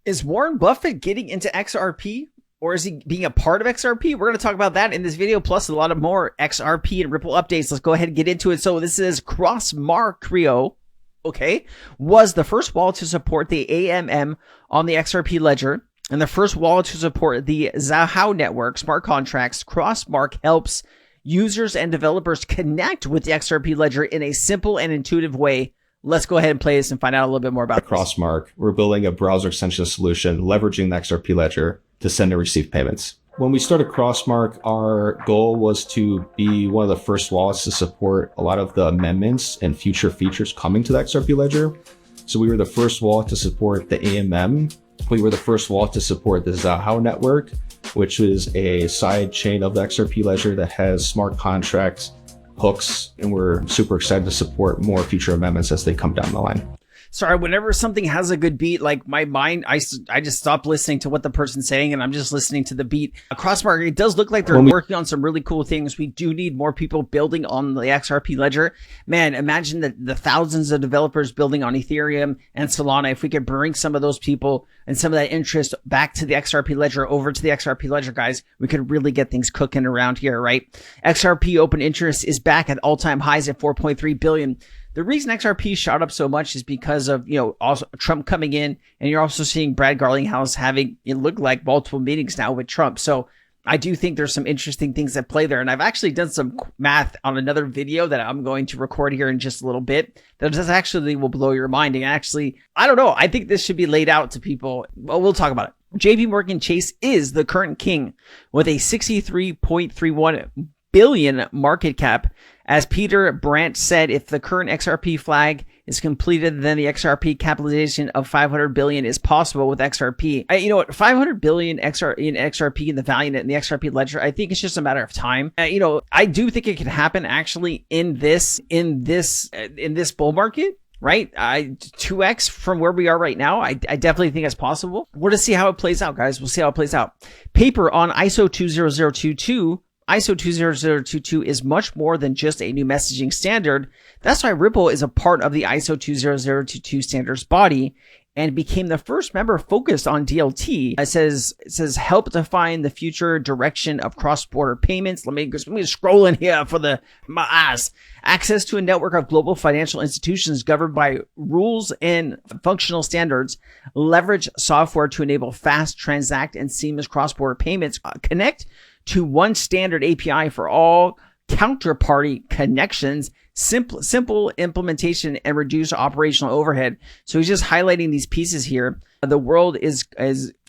Is Warren Buffett getting into XRP? Or is he being a part of XRP? We're going to talk about that in this video, plus a lot of more XRP and Ripple updates. Let's go ahead and get into it. So this is Crossmark, okay, was the first wallet to support the AMM on the XRP ledger and the first wallet to support the Zahao network smart contracts. Crossmark helps users and developers connect with the XRP ledger in a simple and intuitive way. Let's go ahead and play this and find out a little bit more about Crossmark. We're building a browser extension solution leveraging the XRP ledger to send and receive payments. When we started Crossmark, our goal was to be one of the first wallets to support a lot of the amendments and future features coming to the XRP ledger. So we were the first wallet to support the AMM. We were the first wallet to support the Zahao network, which is a side chain of the XRP ledger that has smart contracts, hooks, and we're super excited to support more future amendments as they come down the line. Sorry, whenever something has a good beat, like my mind, I just stop listening to what the person's saying and I'm just listening to the beat. Crossmark, it does look like they're working on some really cool things. We do need more people building on the XRP ledger. Man, imagine the thousands of developers building on Ethereum and Solana. If we could bring some of those people and some of that interest back to the XRP ledger, over to the XRP ledger, guys, we could really get things cooking around here, right? XRP open interest is back at all-time highs at 4.3 billion. The reason XRP shot up so much is because of, also Trump coming in, and you're also seeing Brad Garlinghouse having, it look like, multiple meetings now with Trump. So I do think there's some interesting things that play there. And I've actually done some math on another video that I'm going to record here in just a little bit that just actually will blow your mind. And actually, I don't know. I think this should be laid out to people. Well, we'll talk about it. JP Morgan Chase is the current king with a 63.31 billion market cap. As Peter Brandt said, if the current XRP flag is completed, then the XRP capitalization of 500 billion is possible with XRP. You know what? 500 billion in XRP in the value in the XRP ledger, I think it's just a matter of time. I do think it could happen actually in this bull market. Right? 2x from where we are right now. I definitely think it's possible. We'll just see how it plays out, guys. We'll see how it plays out. Paper on ISO 20022. ISO 20022 is much more than just a new messaging standard. That's why Ripple is a part of the ISO 20022 standards body and became the first member focused on DLT. It says help define the future direction of cross-border payments. Let me scroll in here for my eyes. Access to a network of global financial institutions governed by rules and functional standards. Leverage software to enable fast, transact, and seamless cross-border payments. Connect to one standard API for all counterparty connections, simple implementation, and reduce operational overhead. So he's just highlighting these pieces here. The world is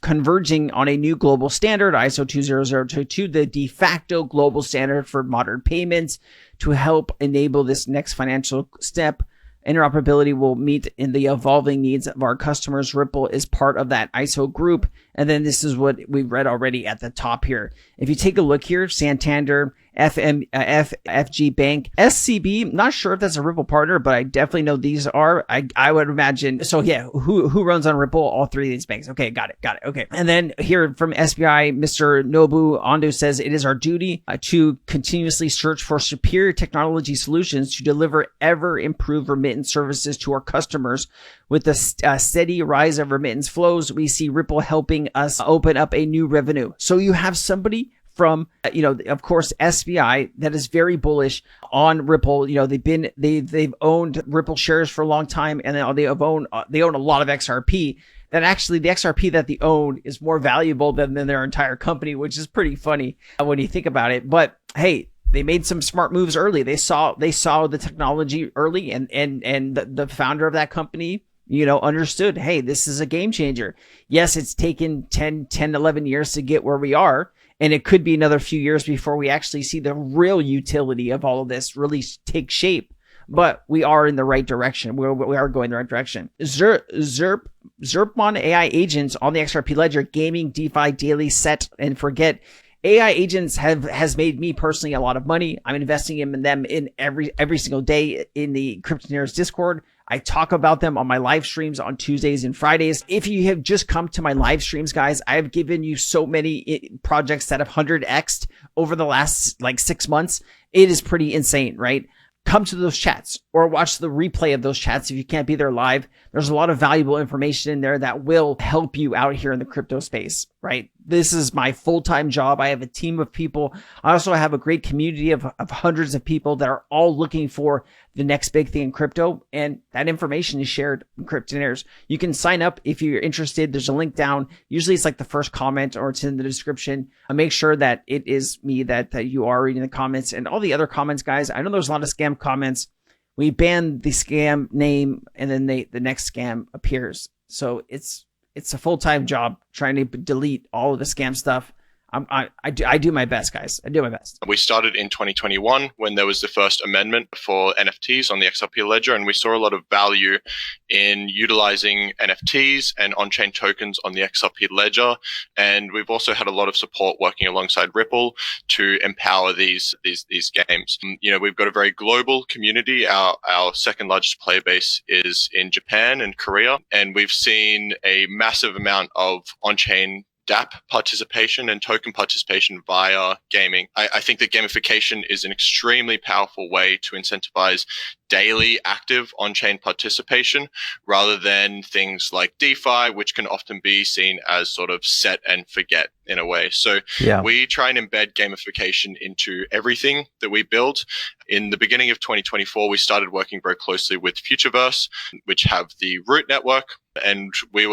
converging on a new global standard, ISO 20022, the de facto global standard for modern payments, to help enable this next financial step. Interoperability will meet in the evolving needs of our customers. Ripple is part of that ISO group. And then this is what we've read already at the top here. If you take a look here, Santander, FFG Bank, SCB, not sure if that's a Ripple partner, but I definitely know these are. I would imagine. So yeah, who runs on Ripple? All three of these banks. Okay, got it. Okay. And then here from SBI, Mr. Nobu Ando says, it is our duty to continuously search for superior technology solutions to deliver ever improved remittance services to our customers. With the steady rise of remittance flows, we see Ripple helping us open up a new revenue. So you have somebody from, of course, SBI that is very bullish on Ripple. They've owned Ripple shares for a long time, and they own a lot of XRP. That actually the XRP that they own is more valuable than their entire company, which is pretty funny when you think about it. But hey, they made some smart moves early. They saw the technology early, and the founder of that company, understood, hey, this is a game changer. Yes, it's taken 10, 11 years to get where we are. And it could be another few years before we actually see the real utility of all of this really take shape. But we are in the right direction. We are going the right direction. Zerpmon AI agents on the XRP ledger, gaming, DeFi, daily, set and forget. AI agents has made me personally a lot of money. I'm investing in them in every single day in the Cryptonaires Discord. I talk about them on my live streams on Tuesdays and Fridays. If you have just come to my live streams, guys, I have given you so many projects that have 100x'd over the last 6 months. It is pretty insane, right? come to those chats or watch the replay of those chats if you can't be there live. There's a lot of valuable information in there that will help you out here in the crypto space, right? This is my full-time job. I have a team of people. I also have a great community of hundreds of people that are all looking for the next big thing in crypto. And that information is shared in Cryptonaires. You can sign up if you're interested. There's a link down. Usually it's like the first comment or it's in the description. Make sure that it is me that you are reading the comments and all the other comments, guys. I know there's a lot of scam comments. We ban the scam name and then the next scam appears. So it's a full-time job trying to delete all of the scam stuff. I do my best, guys. I do my best. We started in 2021 when there was the first amendment for NFTs on the XRPL ledger, and we saw a lot of value in utilizing NFTs and on-chain tokens on the XRP ledger. And we've also had a lot of support working alongside Ripple to empower these games. We've got a very global community. Our second largest player base is in Japan and Korea, and we've seen a massive amount of on-chain DApp participation and token participation via gaming. I think that gamification is an extremely powerful way to incentivize daily active on-chain participation rather than things like DeFi, which can often be seen as sort of set and forget in a way. So we try and embed gamification into everything that we build. In the beginning of 2024, we started working very closely with Futureverse, which have the Root network. And we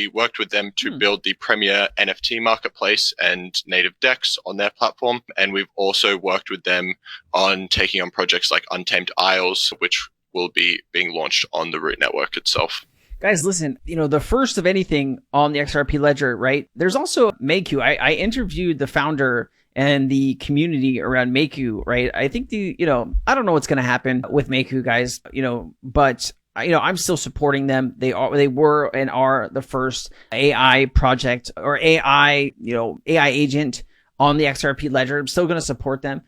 worked with them to build the premier NFT marketplace and native DEX on their platform. And we've also worked with them on taking on projects like Untamed Isles, which will be being launched on the Root network itself. Guys, listen, the first of anything on the XRP ledger, right? There's also Makew. I interviewed the founder and the community around Makew, right? I think I don't know what's going to happen with Makew, guys, but I'm still supporting them. They were and are the first AI project or AI agent on the XRP ledger. I'm still going to support them.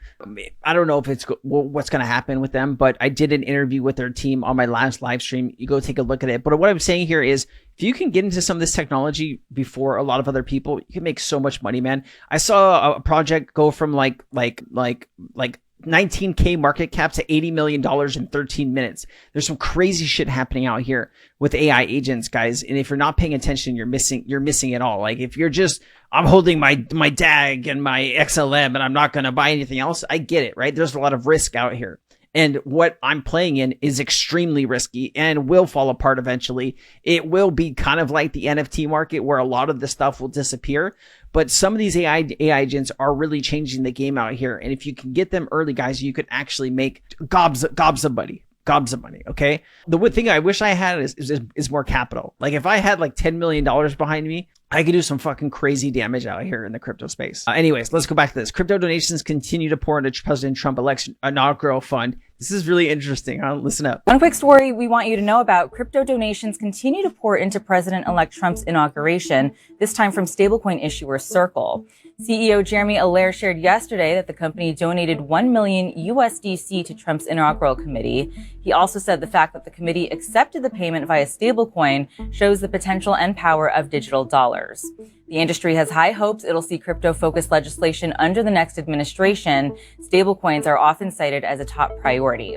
I don't know if it's what's going to happen with them, but I did an interview with their team on my last live stream. You go take a look at it. But what I'm saying here is if you can get into some of this technology before a lot of other people, you can make so much money, man. I saw a project go from like 19K market cap to $80 million in 13 minutes. There's some crazy shit happening out here with AI agents, guys. And if you're not paying attention, you're missing it all. Like if you're just, I'm holding my DAG and my XLM and I'm not going to buy anything else. I get it, right? There's a lot of risk out here. And what I'm playing in is extremely risky and will fall apart eventually. It will be kind of like the NFT market where a lot of the stuff will disappear. But some of these AI agents are really changing the game out here. And if you can get them early, guys, you could actually make gobs of money. Okay. The thing I wish I had is more capital. Like if I had like $10 million behind me, I could do some fucking crazy damage out here in the crypto space. Anyways, let's go back to this. Crypto donations continue to pour into President Trump election inaugural fund. This is really interesting. Listen up. One quick story we want you to know about. Crypto donations continue to pour into President-elect Trump's inauguration, this time from stablecoin issuer Circle. CEO Jeremy Allaire shared yesterday that the company donated 1 million USDC to Trump's inaugural committee. He also said the fact that the committee accepted the payment via stablecoin shows the potential and power of digital dollars. The industry has high hopes it'll see crypto-focused legislation under the next administration. Stablecoins are often cited as a top priority.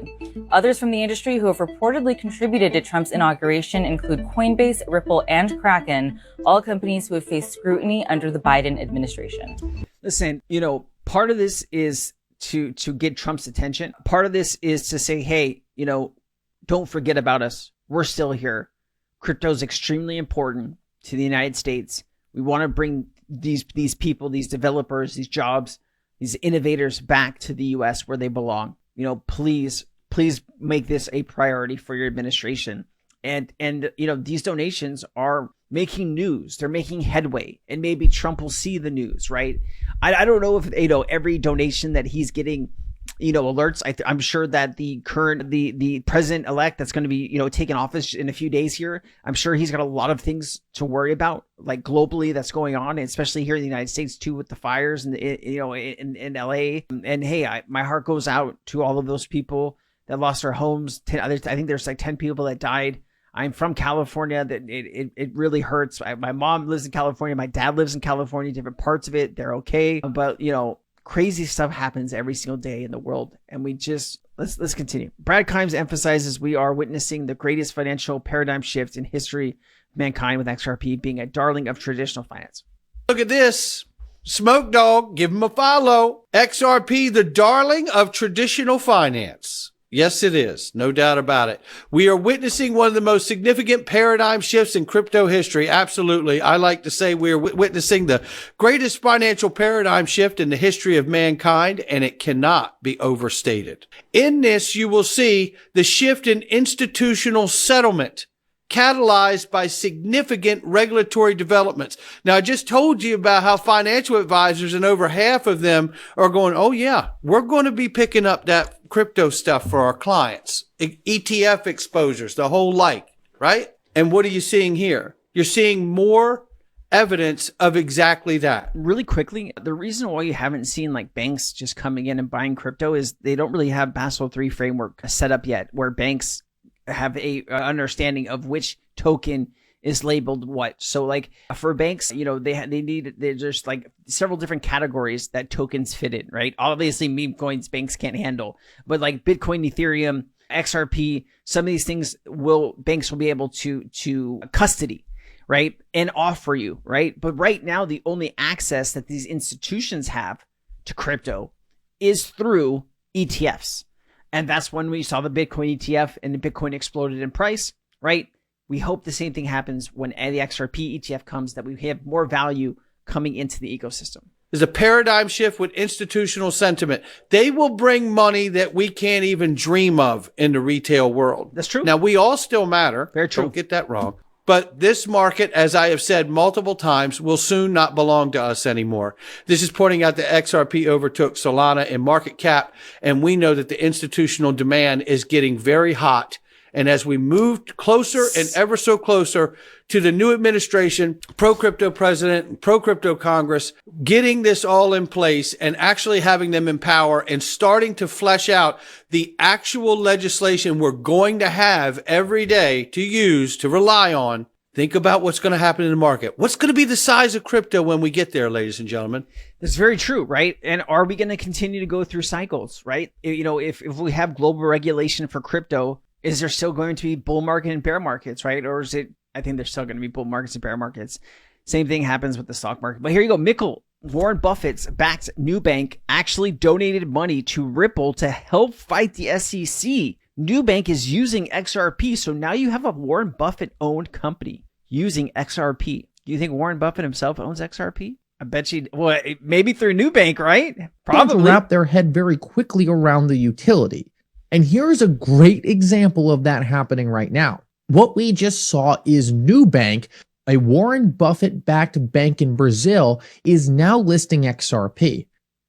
Others from the industry who have reportedly contributed to Trump's inauguration include Coinbase, Ripple, and Kraken, all companies who have faced scrutiny under the Biden administration. Listen, part of this is to get Trump's attention. Part of this is to say, hey, don't forget about us. We're still here. Crypto is extremely important to the United States. We want to bring these people, these developers, these jobs, these innovators back to the U.S. where they belong. Please make this a priority for your administration. And these donations are making news. They're making headway, and maybe Trump will see the news, right? I don't know if every donation that he's getting alerts. I'm sure that the president-elect that's going to be, taking office in a few days here, I'm sure he's got a lot of things to worry about, like globally that's going on, and especially here in the United States too, with the fires and in LA. And hey, my heart goes out to all of those people that lost their homes. I think there's like 10 people that died. I'm from California. That it really hurts. My mom lives in California. My dad lives in California. Different parts of it, they're okay, but crazy stuff happens every single day in the world, and we just let's continue. Brad Kimes emphasizes we are witnessing the greatest financial paradigm shift in history of mankind, with XRP being a darling of traditional finance. Look at this. Smoke Dog, give him a follow. XRP, the darling of traditional finance. Yes, it is. No doubt about it. We are witnessing one of the most significant paradigm shifts in crypto history. Absolutely. I like to say we are witnessing the greatest financial paradigm shift in the history of mankind, and it cannot be overstated. In this, you will see the shift in institutional settlement, catalyzed by significant regulatory developments. Now, I just told you about how financial advisors, and over half of them are going, oh yeah, we're going to be picking up that crypto stuff for our clients, ETF exposures, the whole like, right? And what are you seeing here? You're seeing more evidence of exactly that. Really quickly, the reason why you haven't seen like banks just coming in and buying crypto is they don't really have Basel III framework set up yet, where banks have a understanding of which token is labeled what. So like for banks, you know, there's like several different categories that tokens fit in, right? Obviously meme coins banks can't handle, but like Bitcoin, Ethereum, XRP, some of these things banks will be able to custody, right? And offer you, right? But right now, the only access that these institutions have to crypto is through ETFs. And that's when we saw the Bitcoin ETF and the Bitcoin exploded in price, right? We hope the same thing happens when the XRP ETF comes, that we have more value coming into the ecosystem. There's a paradigm shift with institutional sentiment. They will bring money that we can't even dream of in the retail world. That's true. Now, we all still matter. Very true. Don't get that wrong. But this market, as I have said multiple times, will soon not belong to us anymore. This is pointing out that XRP overtook Solana in market cap, and we know that the institutional demand is getting very hot. And as we move closer and ever so closer to the new administration, pro-crypto president, and pro-crypto Congress, getting this all in place and actually having them in power and starting to flesh out the actual legislation we're going to have every day to use, to rely on, think about what's going to happen in the market. What's going to be the size of crypto when we get there, ladies and gentlemen? That's very true, right? And are we going to continue to go through cycles, right? You know, if we have global regulation for crypto, is there still going to be bull market and bear markets, right? Or is it, I think there's still going to be bull markets and bear markets. Same thing happens with the stock market. But here you go. Mickle, Warren Buffett's backed Nubank actually donated money to Ripple to help fight the SEC. Nubank is using XRP. So now you have a Warren Buffett owned company using XRP. Do you think Warren Buffett himself owns XRP? I bet you, well, maybe through Nubank, right? Probably. Wrap their head very quickly around the utility. And here's a great example of that happening right now. What we just saw is Nubank, a Warren Buffett-backed bank in Brazil, is now listing XRP.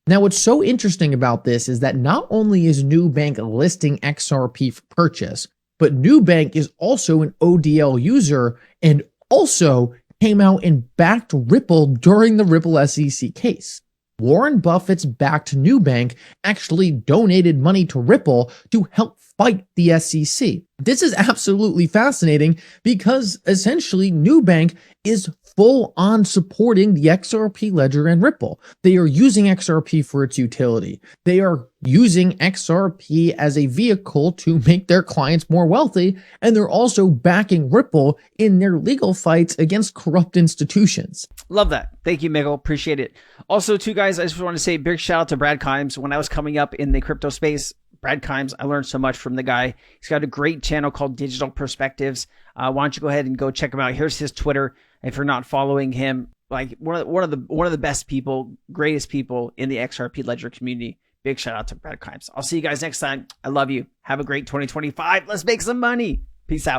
Now, what's so interesting about this is that not only is Nubank listing XRP for purchase, but Nubank is also an ODL user and also came out and backed Ripple during the Ripple SEC case. Warren Buffett's backed Nubank actually donated money to Ripple to help fight the SEC. This is absolutely fascinating because essentially Nubank is full on supporting the XRP ledger and Ripple. They are using XRP for its utility. They are using XRP as a vehicle to make their clients more wealthy, and they're also backing Ripple in their legal fights against corrupt institutions. Love that. Thank you, Miguel. Appreciate it. Also, too, guys, I just want to say a big shout out to Brad Kimes. When I was coming up in the crypto space, Brad Kimes, I learned so much from the guy. He's got a great channel called Digital Perspectives. Why don't you go ahead and go check him out? Here's his Twitter. If you're not following him, like one of the best people, greatest people in the XRP Ledger community. Big shout out to Brad Kimes. I'll see you guys next time. I love you. Have a great 2025. Let's make some money. Peace out.